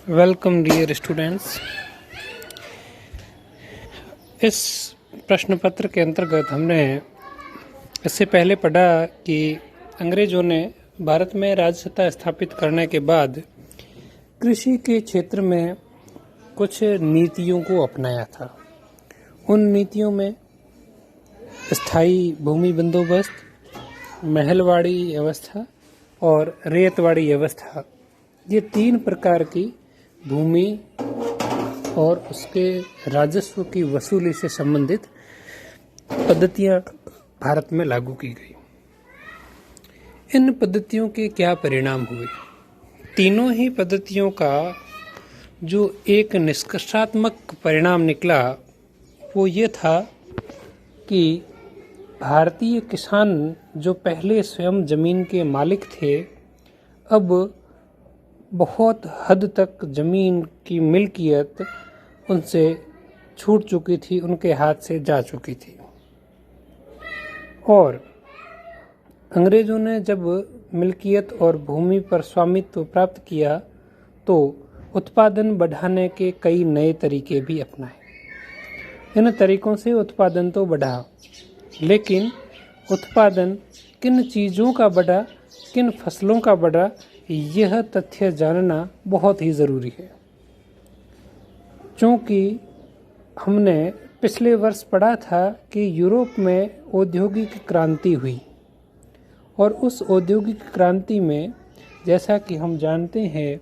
Welcome dear students. इस प्रश्न पत्र के अंतर्गत हमने इससे पहले पढ़ा कि अंग्रेजों ने भारत में राजसत्ता स्थापित करने के बाद कृषि के क्षेत्र में कुछ नीतियों को अपनाया था। उन नीतियों में स्थायी भूमि बंदोबस्त, महलवाड़ी व्यवस्था और रेतवाड़ी व्यवस्था, ये 3 प्रकार की भूमि और उसके राजस्व की वसूली से संबंधित पद्धतियां भारत में लागू की गई। इन पद्धतियों के क्या परिणाम हुए? तीनों ही पद्धतियों का जो एक निष्कर्षात्मक परिणाम निकला वो ये था कि भारतीय किसान जो पहले स्वयं जमीन के मालिक थे, अब बहुत हद तक जमीन की मिल्कियत उनसे छूट चुकी थी, उनके हाथ से जा चुकी थी। और अंग्रेजों ने जब मिल्कियत और भूमि पर स्वामित्व प्राप्त किया तो उत्पादन बढ़ाने के कई नए तरीके भी अपनाए। इन तरीकों से उत्पादन तो बढ़ा, लेकिन उत्पादन किन चीज़ों का बढ़ा, किन फसलों का बढ़ा, यह तथ्य जानना बहुत ही ज़रूरी है। क्योंकि हमने पिछले वर्ष पढ़ा था कि यूरोप में औद्योगिक क्रांति हुई और उस औद्योगिक क्रांति में जैसा कि हम जानते हैं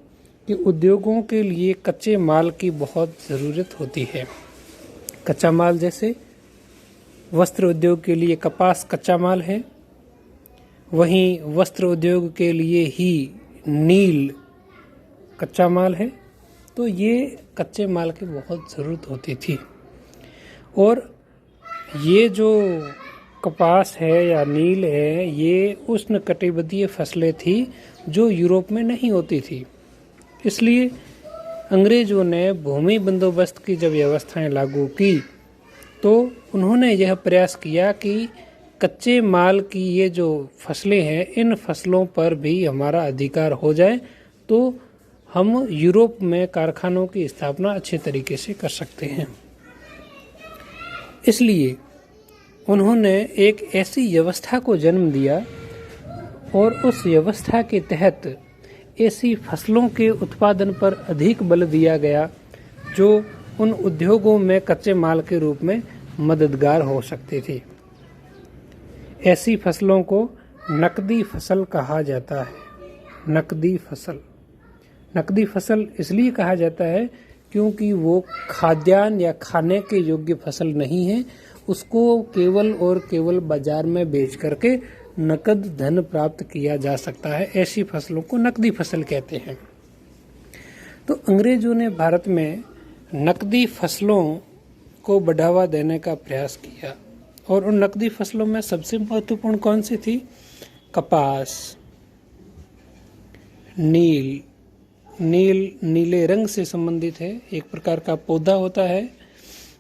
कि उद्योगों के लिए कच्चे माल की बहुत ज़रूरत होती है। कच्चा माल जैसे वस्त्र उद्योग के लिए कपास कच्चा माल है, वहीं वस्त्र उद्योग के लिए ही नील कच्चा माल है। तो ये कच्चे माल की बहुत ज़रूरत होती थी। और ये जो कपास है या नील है, ये उष्णकटिबंधीय फसलें थी जो यूरोप में नहीं होती थी। इसलिए अंग्रेजों ने भूमि बंदोबस्त की जब व्यवस्थाएं लागू की तो उन्होंने यह प्रयास किया कि कच्चे माल की ये जो फसलें हैं, इन फसलों पर भी हमारा अधिकार हो जाए तो हम यूरोप में कारखानों की स्थापना अच्छे तरीके से कर सकते हैं। इसलिए उन्होंने एक ऐसी व्यवस्था को जन्म दिया और उस व्यवस्था के तहत ऐसी फसलों के उत्पादन पर अधिक बल दिया गया जो उन उद्योगों में कच्चे माल के रूप में मददगार हो सकती थी। ऐसी फसलों को नकदी फसल कहा जाता है। नकदी फसल इसलिए कहा जाता है क्योंकि वो खाद्यान्न या खाने के योग्य फसल नहीं है। उसको केवल और केवल बाजार में बेच करके नकद धन प्राप्त किया जा सकता है। ऐसी फसलों को नकदी फसल कहते हैं। तो अंग्रेजों ने भारत में नकदी फसलों को बढ़ावा देने का प्रयास किया और उन नकदी फसलों में सबसे महत्वपूर्ण कौन सी थी? कपास, नीले रंग से संबंधित है। एक प्रकार का पौधा होता है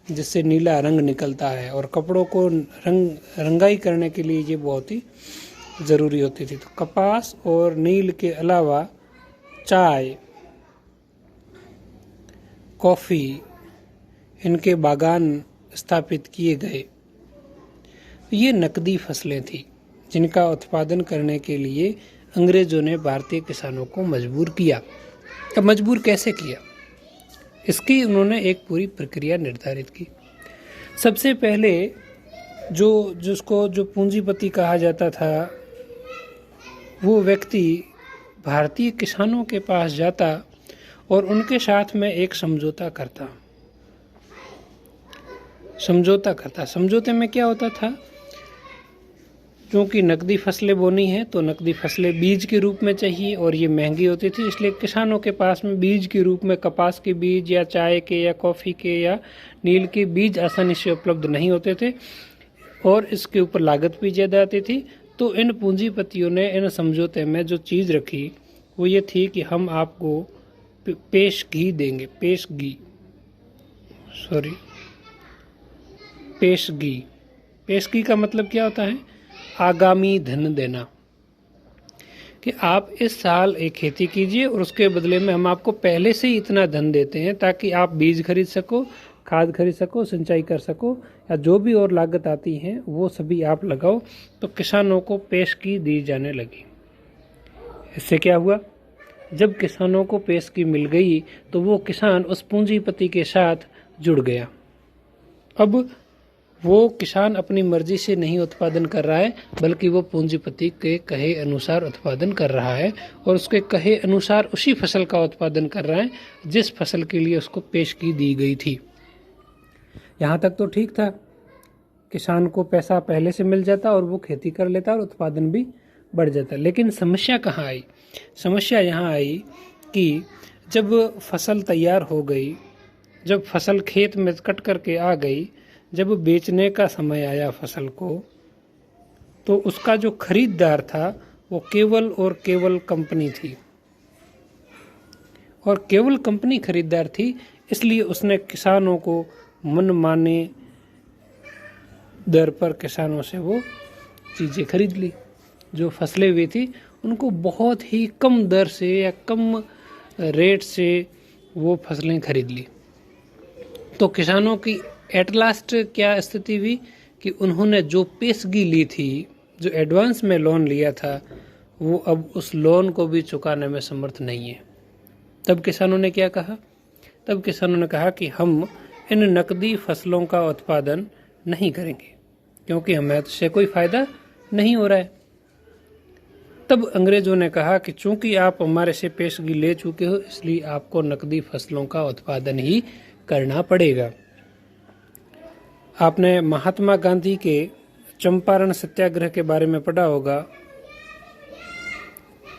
जिससे नीला रंग निकलता है और कपड़ों को रंगाई करने के लिए ये बहुत ही ज़रूरी होती थी। तो कपास और नील के अलावा चाय, कॉफ़ी, इनके बागान स्थापित किए गए। ये नकदी फसलें थी जिनका उत्पादन करने के लिए अंग्रेजों ने भारतीय किसानों को मजबूर किया। अब मजबूर कैसे किया, इसकी उन्होंने एक पूरी प्रक्रिया निर्धारित की। सबसे पहले जो पूंजीपति कहा जाता था, वो व्यक्ति भारतीय किसानों के पास जाता और उनके साथ में एक समझौता करता। समझौते में क्या होता था? क्योंकि नकदी फसलें बोनी है तो नकदी फसलें बीज के रूप में चाहिए और ये महंगी होती थी, इसलिए किसानों के पास में बीज के रूप में कपास के बीज या चाय के या कॉफ़ी के या नील के बीज आसानी से उपलब्ध नहीं होते थे और इसके ऊपर लागत भी ज़्यादा आती थी। तो इन पूंजीपतियों ने इन समझौते में जो चीज़ रखी वो ये थी कि हम आपको पेशगी देंगे। पेशगी का मतलब क्या होता है? आगामी धन देना। कि आप इस साल एक खेती कीजिए और उसके बदले में हम आपको पहले से ही इतना धन देते हैं ताकि आप बीज खरीद सको, खाद खरीद सको, सिंचाई कर सको, या जो भी और लागत आती हैं वो सभी आप लगाओ। तो किसानों को पेशगी दी जाने लगी। इससे क्या हुआ, जब किसानों को पेशगी मिल गई तो वो किसान उस पूंजीपति के साथ जुड़ गया। अब वो किसान अपनी मर्जी से नहीं उत्पादन कर रहा है, बल्कि वो पूंजीपति के कहे अनुसार उत्पादन कर रहा है और उसके कहे अनुसार उसी फसल का उत्पादन कर रहा है जिस फसल के लिए उसको पेशगी दी गई थी। यहाँ तक तो ठीक था, किसान को पैसा पहले से मिल जाता और वो खेती कर लेता और उत्पादन भी बढ़ जाता। लेकिन समस्या कहाँ आई? समस्या यहाँ आई कि जब फसल तैयार हो गई, जब फसल खेत में कट करके आ गई, जब बेचने का समय आया फसल को, तो उसका जो खरीदार था वो केवल और केवल कंपनी थी, और केवल कंपनी खरीदार थी। इसलिए उसने किसानों को मनमाने दर पर किसानों से वो चीज़ें खरीद ली। जो फसलें हुई थी उनको बहुत ही कम दर से या कम रेट से वो फसलें खरीद ली। तो किसानों की एट लास्ट क्या स्थिति हुई कि उन्होंने जो पेशगी ली थी, जो एडवांस में लोन लिया था, वो अब उस लोन को भी चुकाने में समर्थ नहीं है। तब किसानों ने क्या कहा? तब किसानों ने कहा कि हम इन नकदी फसलों का उत्पादन नहीं करेंगे क्योंकि हमें इससे कोई फ़ायदा नहीं हो रहा है। तब अंग्रेज़ों ने कहा कि चूंकि आप हमारे से पेशगी ले चुके हो, इसलिए आपको नकदी फसलों का उत्पादन ही करना पड़ेगा। आपने महात्मा गांधी के चंपारण सत्याग्रह के बारे में पढ़ा होगा।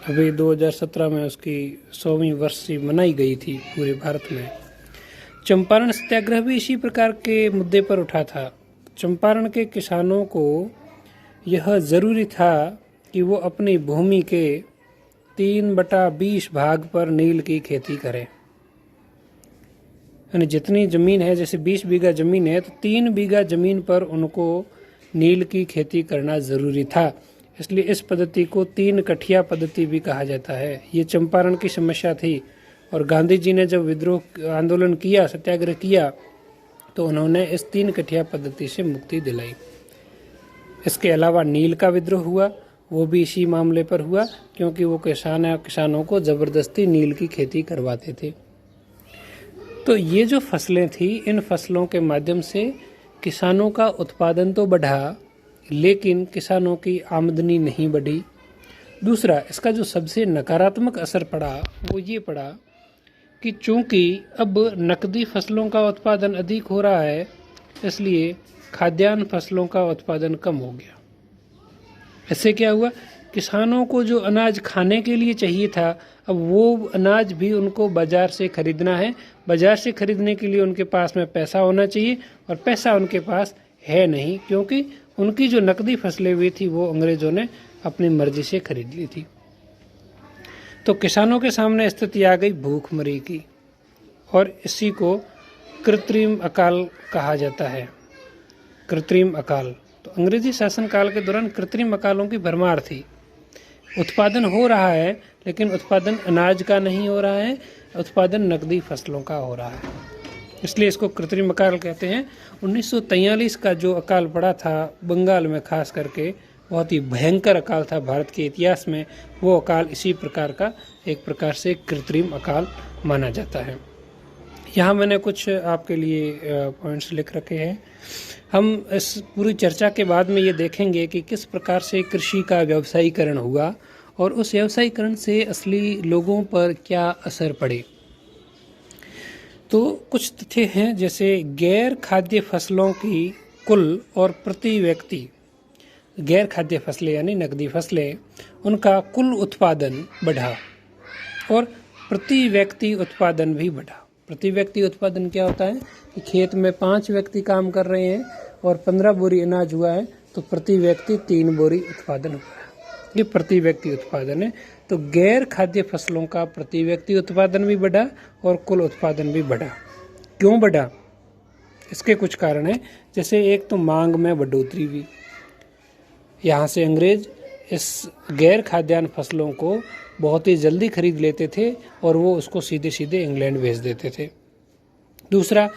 अभी 2017 में उसकी 100वीं वर्षी मनाई गई थी पूरे भारत में। चंपारण सत्याग्रह भी इसी प्रकार के मुद्दे पर उठा था। चंपारण के किसानों को यह ज़रूरी था कि वो अपनी भूमि के 3/20 भाग पर नील की खेती करें। यानी जितनी ज़मीन है, जैसे 20 बीघा ज़मीन है, तो 3 बीघा ज़मीन पर उनको नील की खेती करना ज़रूरी था। इसलिए इस पद्धति को 3 कठिया पद्धति भी कहा जाता है। ये चंपारण की समस्या थी और गांधी जी ने जब विद्रोह आंदोलन किया, सत्याग्रह किया, तो उन्होंने इस 3 कठिया पद्धति से मुक्ति दिलाई। इसके अलावा नील का विद्रोह हुआ, वो भी इसी मामले पर हुआ क्योंकि वो किसानों को ज़बरदस्ती नील की खेती करवाते थे। तो ये जो फसलें थी, इन फसलों के माध्यम से किसानों का उत्पादन तो बढ़ा, लेकिन किसानों की आमदनी नहीं बढ़ी। दूसरा, इसका जो सबसे नकारात्मक असर पड़ा वो ये पड़ा कि चूंकि अब नकदी फसलों का उत्पादन अधिक हो रहा है, इसलिए खाद्यान्न फसलों का उत्पादन कम हो गया। इससे क्या हुआ, किसानों को जो अनाज खाने के लिए चाहिए था, अब वो अनाज भी उनको बाज़ार से खरीदना है। बाज़ार से खरीदने के लिए उनके पास में पैसा होना चाहिए, और पैसा उनके पास है नहीं क्योंकि उनकी जो नकदी फसलें हुई थी वो अंग्रेज़ों ने अपनी मर्जी से खरीद ली थी। तो किसानों के सामने स्थिति आ गई भूखमरी की, और इसी को कृत्रिम अकाल कहा जाता है। कृत्रिम अकाल, तो अंग्रेजी शासनकाल के दौरान कृत्रिम अकालों की भरमार थी। उत्पादन हो रहा है लेकिन उत्पादन अनाज का नहीं हो रहा है, उत्पादन नकदी फसलों का हो रहा है, इसलिए इसको कृत्रिम अकाल कहते हैं। 1943 का जो अकाल पड़ा था बंगाल में, खास करके बहुत ही भयंकर अकाल था भारत के इतिहास में। वो अकाल इसी प्रकार का एक प्रकार से कृत्रिम अकाल माना जाता है। यहाँ मैंने कुछ आपके लिए पॉइंट्स लिख रखे हैं। हम इस पूरी चर्चा के बाद में ये देखेंगे कि किस प्रकार से कृषि का व्यवसायीकरण हुआ और उस व्यवसायीकरण से असली लोगों पर क्या असर पड़े। तो कुछ तथ्य हैं, जैसे गैर खाद्य फसलों की कुल और प्रति व्यक्ति, गैर खाद्य फसलें यानी नकदी फसलें, उनका कुल उत्पादन बढ़ा और प्रति व्यक्ति उत्पादन भी बढ़ा। प्रति व्यक्ति उत्पादन क्या होता है कि खेत में 5 व्यक्ति काम कर रहे हैं और 15 बोरी अनाज हुआ है, तो प्रति व्यक्ति 3 बोरी उत्पादन हुआ है। ये प्रति व्यक्ति उत्पादन है। तो गैर खाद्य फसलों का प्रति व्यक्ति उत्पादन भी बढ़ा और कुल उत्पादन भी बढ़ा। क्यों बढ़ा? इसके कुछ कारण हैं। जैसे एक तो मांग में बढ़ोतरी हुई, यहाँ से अंग्रेज इस गैर खाद्यान्न फसलों को बहुत ही जल्दी खरीद लेते थे और वो उसको सीधे सीधे इंग्लैंड भेज देते थे। दूसरा,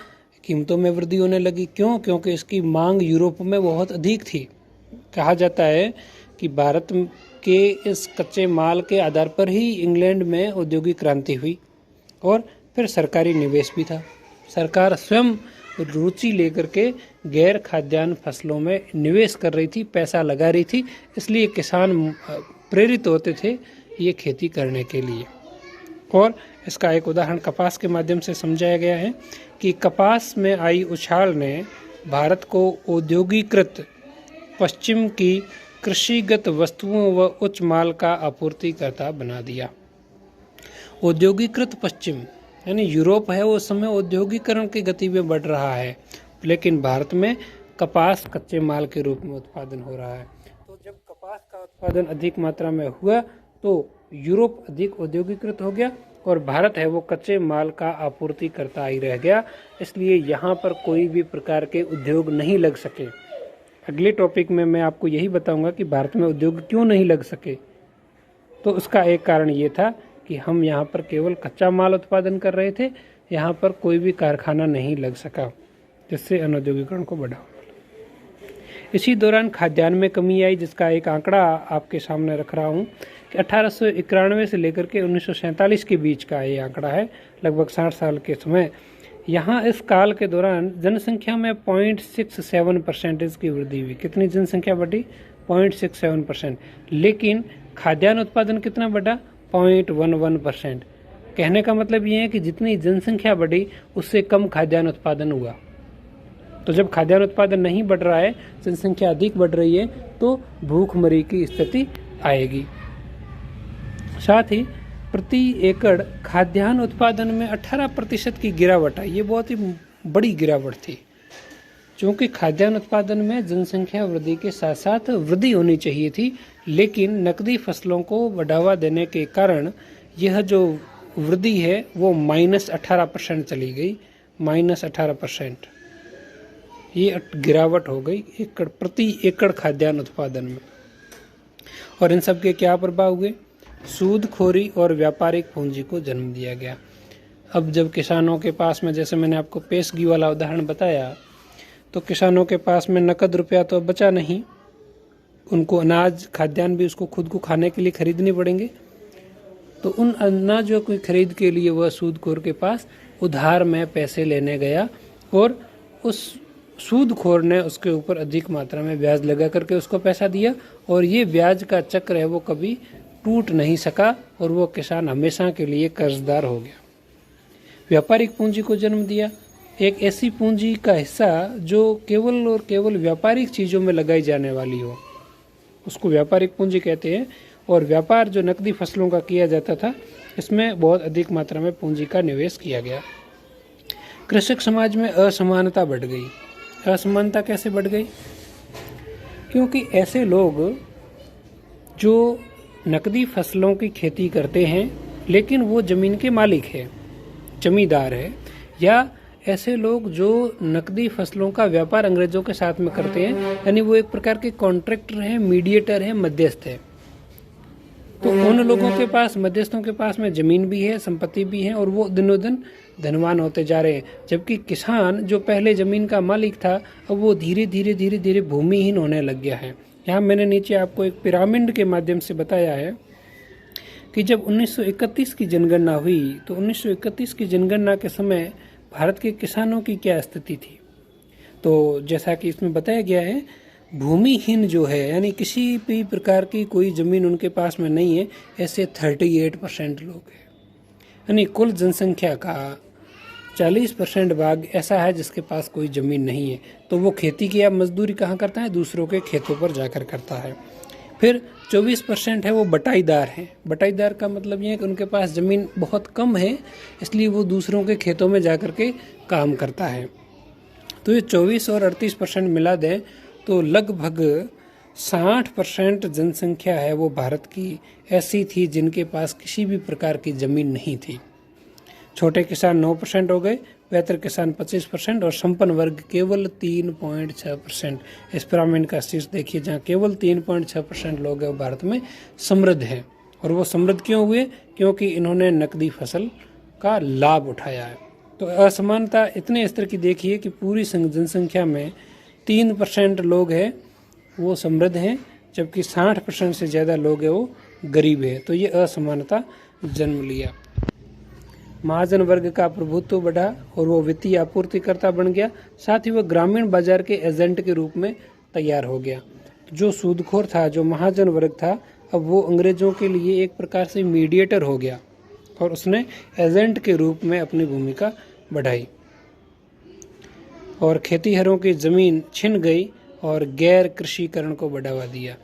कीमतों में वृद्धि होने लगी। क्यों? क्योंकि इसकी मांग यूरोप में बहुत अधिक थी। कहा जाता है कि भारत के इस कच्चे माल के आधार पर ही इंग्लैंड में औद्योगिक क्रांति हुई और फिर सरकारी निवेश भी था। सरकार स्वयं रुचि लेकर के गैर खाद्यान्न फसलों में निवेश कर रही थी, पैसा लगा रही थी, इसलिए किसान प्रेरित होते थे ये खेती करने के लिए। और इसका एक उदाहरण कपास के माध्यम से समझाया गया है कि कपास में आई उछाल ने भारत को औद्योगिकृत पश्चिम की कृषिगत वस्तुओं व उच्च माल का आपूर्तिकर्ता बना दिया। औद्योगिकृत पश्चिम यानी यूरोप है, उस समय औद्योगिकरण की गति में बढ़ रहा है, लेकिन भारत में कपास कच्चे माल के रूप में उत्पादन हो रहा है। तो जब कपास का उत्पादन अधिक मात्रा में हुआ तो यूरोप अधिक औद्योगिकृत हो गया और भारत है वो कच्चे माल का आपूर्तिकर्ता ही रह गया, इसलिए यहाँ पर कोई भी प्रकार के उद्योग नहीं लग सके। अगले टॉपिक में मैं आपको यही बताऊंगा कि भारत में उद्योग क्यों नहीं लग सके। तो उसका एक कारण ये था कि हम यहाँ पर केवल कच्चा माल उत्पादन कर रहे थे, यहाँ पर कोई भी कारखाना नहीं लग सका, जिससे अनौद्योगिकरण को बढ़ावा मिला। इसी दौरान खाद्यान्न में कमी आई, जिसका एक आंकड़ा आपके सामने रख रहा हूँ कि 1891 से लेकर के 1947 के बीच का ये आंकड़ा है, लगभग 60 साल के समय। यहाँ इस काल के दौरान जनसंख्या में 0.67% की वृद्धि हुई। कितनी जनसंख्या बढ़ी? 0.67%। लेकिन खाद्यान्न उत्पादन कितना बढ़ा? 0.11%। कहने का मतलब ये है कि जितनी जनसंख्या बढ़ी उससे कम खाद्यान्न उत्पादन हुआ। तो जब खाद्यान्न उत्पादन नहीं बढ़ रहा है, जनसंख्या अधिक बढ़ रही है, तो भूखमरी की स्थिति आएगी। साथ ही प्रति एकड़ खाद्यान्न उत्पादन में 18% की गिरावट आई। ये बहुत ही बड़ी गिरावट थी, क्योंकि खाद्यान्न उत्पादन में जनसंख्या वृद्धि के साथ साथ वृद्धि होनी चाहिए थी, लेकिन नकदी फसलों को बढ़ावा देने के कारण यह जो वृद्धि है वो -18% चली गई। -18% ये गिरावट हो गई प्रति एकड़ खाद्यान्न उत्पादन में। और इन सब के क्या प्रभाव हुए? सूदखोरी और व्यापारिक पूंजी को जन्म दिया गया। अब जब किसानों के पास में, जैसे मैंने आपको पेशगी वाला उदाहरण बताया, तो किसानों के पास में नकद रुपया तो बचा नहीं, उनको अनाज खाद्यान्न भी उसको खुद को खाने के लिए खरीदने पड़ेंगे। तो उन अनाजों की खरीद के लिए वह सूदखोर के पास उधार में पैसे लेने गया और उस सूदखोर ने उसके ऊपर अधिक मात्रा में ब्याज लगा करके उसको पैसा दिया, और ये ब्याज का चक्र है वो कभी टूट नहीं सका और वो किसान हमेशा के लिए कर्जदार हो गया। व्यापारिक पूंजी को जन्म दिया। एक ऐसी पूंजी का हिस्सा जो केवल और केवल व्यापारिक चीज़ों में लगाई जाने वाली हो, उसको व्यापारिक पूंजी कहते हैं। और व्यापार जो नकदी फसलों का किया जाता था, इसमें बहुत अधिक मात्रा में पूंजी का निवेश किया गया। कृषक समाज में असमानता बढ़ गई। असमानता कैसे बढ़ गई? क्योंकि ऐसे लोग जो नकदी फसलों की खेती करते हैं लेकिन वो ज़मीन के मालिक है, जमींदार है, या ऐसे लोग जो नकदी फसलों का व्यापार अंग्रेजों के साथ में करते हैं, यानी वो एक प्रकार के कॉन्ट्रैक्टर हैं, मीडिएटर हैं, मध्यस्थ है। तो उन लोगों के पास, मध्यस्थों के पास में ज़मीन भी है, संपत्ति भी है, और वो दिनों दिन धनवान होते जा रहे हैं। जबकि किसान जो पहले ज़मीन का मालिक था, अब वो धीरे धीरे भूमिहीन होने लग गया है। यहाँ मैंने नीचे आपको एक पिरामिड के माध्यम से बताया है कि जब 1931 की जनगणना हुई, तो 1931 की जनगणना के समय भारत के किसानों की क्या स्थिति थी। तो जैसा कि इसमें बताया गया है, भूमिहीन जो है, यानी किसी भी प्रकार की कोई ज़मीन उनके पास में नहीं है, ऐसे 38% लोग हैं। यानी कुल जनसंख्या का 40% भाग ऐसा है जिसके पास कोई ज़मीन नहीं है। तो वो खेती की या मजदूरी कहाँ करता है? दूसरों के खेतों पर जाकर करता है। फिर 24% है वो बटाईदार हैं। बटाईदार का मतलब ये है कि उनके पास ज़मीन बहुत कम है, इसलिए वो दूसरों के खेतों में जाकर के काम करता है। तो ये 24 और 38% मिला दें तो लगभग 60% जनसंख्या है वो भारत की ऐसी थी जिनके पास किसी भी प्रकार की ज़मीन नहीं थी। छोटे किसान 9% हो गए, बेहतर किसान 25% और संपन्न वर्ग केवल 3.6%। इस पिरामिड का शीर्ष देखिए, जहाँ केवल 3.6% लोग हैं वो भारत में समृद्ध हैं। और वो समृद्ध क्यों हुए? क्योंकि इन्होंने नकदी फसल का लाभ उठाया है। तो असमानता इतने स्तर की देखिए कि पूरी जनसंख्या में 3% लोग हैं वो समृद्ध हैं, जबकि 60% से ज़्यादा लोग हैं वो गरीब है। तो ये असमानता जन्म लिया। महाजन वर्ग का प्रभुत्व बढ़ा और वो वित्तीय आपूर्तिकर्ता बन गया, साथ ही वह ग्रामीण बाजार के एजेंट के रूप में तैयार हो गया। जो सूदखोर था, जो महाजन वर्ग था, अब वो अंग्रेजों के लिए एक प्रकार से मीडिएटर हो गया और उसने एजेंट के रूप में अपनी भूमिका बढ़ाई और खेतीहरों की जमीन छिन गई और गैर कृषिकरण को बढ़ावा दिया।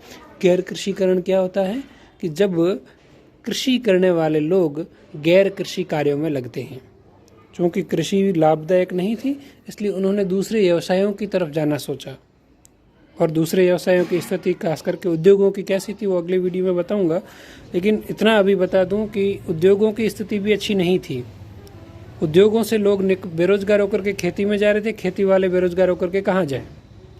गैर कृषिकरण क्या होता है कि जब कृषि करने वाले लोग गैर कृषि कार्यों में लगते हैं। क्योंकि कृषि लाभदायक नहीं थी, इसलिए उन्होंने दूसरे व्यवसायों की तरफ जाना सोचा। और दूसरे व्यवसायों की स्थिति, खास करके उद्योगों की कैसी थी वो अगले वीडियो में बताऊंगा, लेकिन इतना अभी बता दूं कि उद्योगों की स्थिति भी अच्छी नहीं थी। उद्योगों से लोग बेरोजगार होकर के खेती में जा रहे थे, खेती वाले बेरोजगार होकर के कहाँ जाए।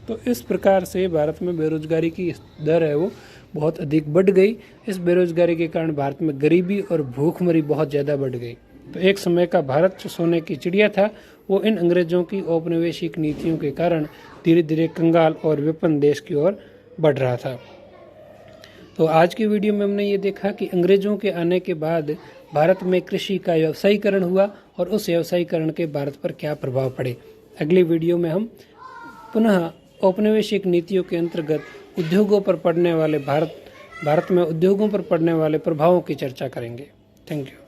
तो इस प्रकार से भारत में बेरोजगारी की दर है वो बहुत अधिक बढ़ गई। इस बेरोजगारी के कारण भारत में गरीबी और भूखमरी बहुत ज़्यादा बढ़ गई। तो एक समय का भारत जो सोने की चिड़िया था, वो इन अंग्रेजों की औपनिवेशिक नीतियों के कारण धीरे धीरे कंगाल और विपन्न देश की ओर बढ़ रहा था। तो आज की वीडियो में हमने ये देखा कि अंग्रेजों के आने के बाद भारत में कृषि का व्यवसायीकरण हुआ और उस व्यवसायीकरण के भारत पर क्या प्रभाव पड़े। अगली वीडियो में हम पुनः औपनिवेशिक नीतियों के अंतर्गत उद्योगों पर पड़ने वाले भारत में उद्योगों पर पड़ने वाले प्रभावों की चर्चा करेंगे। Thank you.